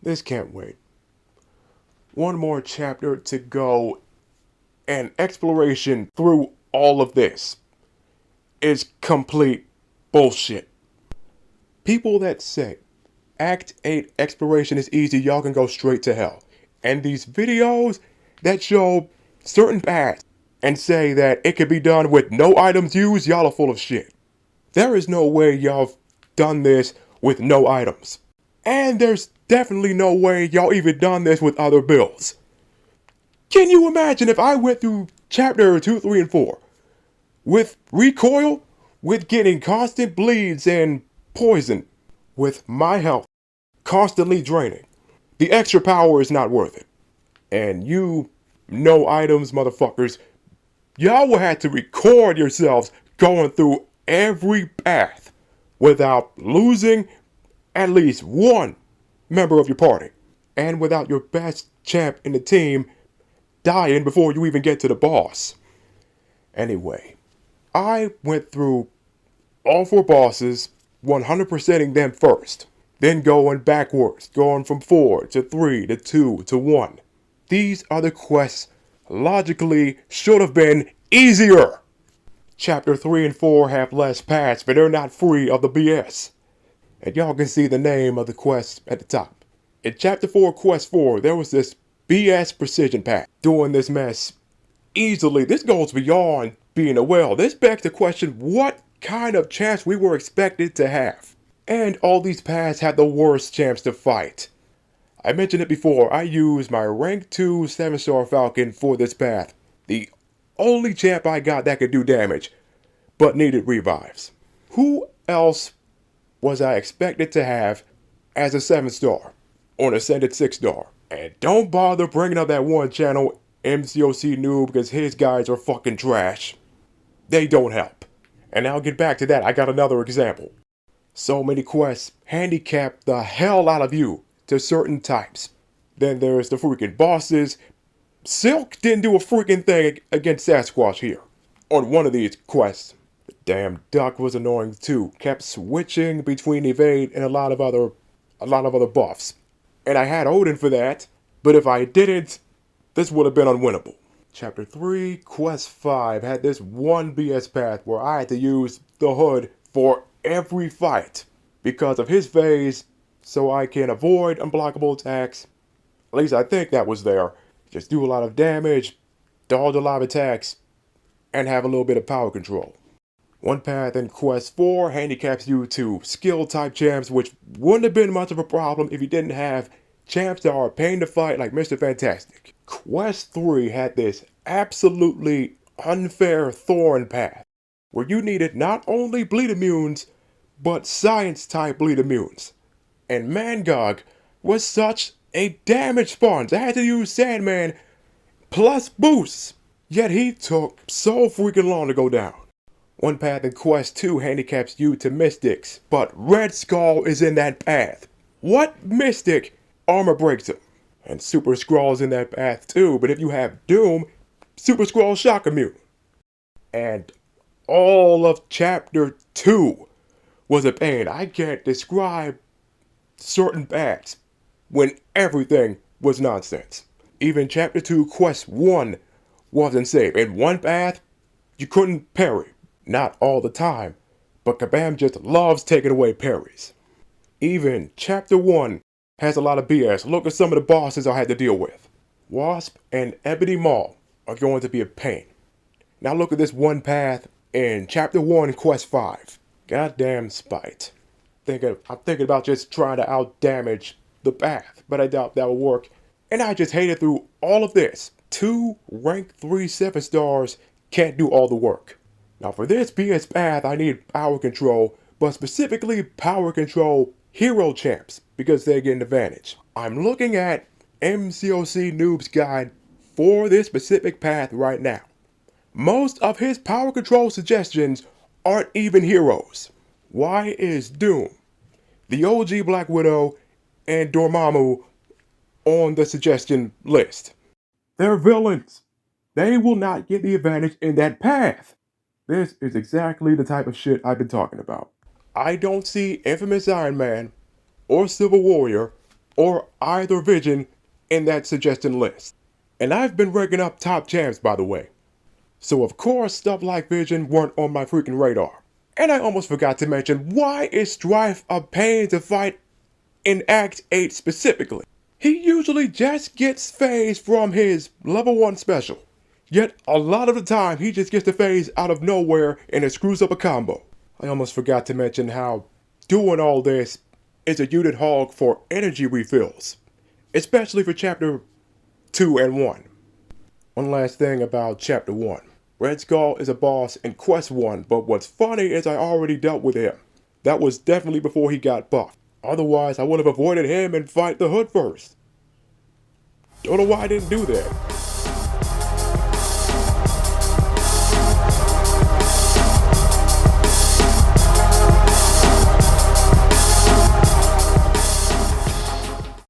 This can't wait. One more chapter to go, and exploration through all of this is complete bullshit. People that say Act 8 exploration is easy, y'all can go straight to hell. And these videos that show certain paths and say that it could be done with no items used, y'all are full of shit. There is no way y'all have done this with no items. And there's definitely no way y'all even done this with other builds. Can you imagine if I went through chapter 2, 3, and 4 with recoil, with getting constant bleeds and poison, with my health constantly draining? The extra power is not worth it. And you, no items motherfuckers, y'all will have to record yourselves going through every path without losing at least one member of your party, and without your best champ in the team dying before you even get to the boss. Anyway, I went through all 4 bosses, 100%ing them first, then going backwards, going from 4 to 3 to 2 to 1. These other quests logically should have been easier. Chapter 3 and 4 have less paths, but they're not free of the BS. And y'all can see the name of the quest at the top. In Chapter 4, Quest 4, there was this BS precision path. Doing this mess easily, this goes beyond being a whale. This begs the question, what kind of champs we were expected to have? And all these paths had the worst champs to fight. I mentioned it before, I used my rank 2 7-star Falcon for this path. The only champ I got that could do damage, but needed revives. Who else was I expected to have as a 7-star or an ascended 6-star? And don't bother bringing up that one channel, MCOC Noob, because his guides are fucking trash. They don't help. And I'll get back to that, I got another example. So many quests handicap the hell out of you to certain types. Then there's the freaking bosses. Silk didn't do a freaking thing against Sasquatch here on one of these quests. The damn duck was annoying too. Kept switching between evade and a lot of other buffs. And I had Odin for that, but if I didn't, this would have been unwinnable. Chapter 3, Quest 5 had this one BS path where I had to use the hood for every fight because of his phase, so I can avoid unblockable attacks. At least I think that was there. Just do a lot of damage, dodge a lot of attacks, and have a little bit of power control. One path in Quest 4 handicaps you to skill type champs, which wouldn't have been much of a problem if you didn't have champs that are a pain to fight like Mr. Fantastic. Quest 3 had this absolutely unfair thorn path, where you needed not only bleed immunes, but science type bleed immunes. And Mangog was such a damage sponge. I had to use Sandman plus boosts, yet he took so freaking long to go down. One path in Quest 2 handicaps you to Mystics, but Red Skull is in that path. What Mystic armor breaks him? And Super Skrull is in that path too, but if you have Doom, Super Skrull shock immune. And all of Chapter 2 was a pain. I can't describe certain paths when everything was nonsense. Even Chapter 2 Quest 1 wasn't safe. In one path, you couldn't parry. Not all the time, but Kabam just loves taking away parries. Even Chapter 1 has a lot of BS. Look at some of the bosses I had to deal with. Wasp and Ebony Maw are going to be a pain. Now look at this one path in Chapter 1 Quest 5. Goddamn spite. I'm thinking about just trying to outdamage the path, but I doubt that will work. And I just hated through all of this. 2 rank 3 7-stars can't do all the work. Now for this BS path, I need power control, but specifically power control hero champs, because they get an advantage. I'm looking at MCOC Noob's guide for this specific path right now. Most of his power control suggestions aren't even heroes. Why is Doom, the OG Black Widow, and Dormammu on the suggestion list? They're villains. They will not get the advantage in that path. This is exactly the type of shit I've been talking about. I don't see Infamous Iron Man, or Civil Warrior, or either Vision in that suggestion list. And I've been ranking up top champs, by the way. So of course stuff like Vision weren't on my freaking radar. And I almost forgot to mention, why is Strife a pain to fight in Act 8 specifically? He usually just gets phase from his level 1 special. Yet a lot of the time he just gets the phase out of nowhere and it screws up a combo. I almost forgot to mention how doing all this is a unit hog for energy refills. Especially for Chapter 2 and 1. One last thing about Chapter 1. Red Skull is a boss in Quest 1, but what's funny is I already dealt with him. That was definitely before he got buffed. Otherwise, I would have avoided him and fight the Hood first. Don't know why I didn't do that.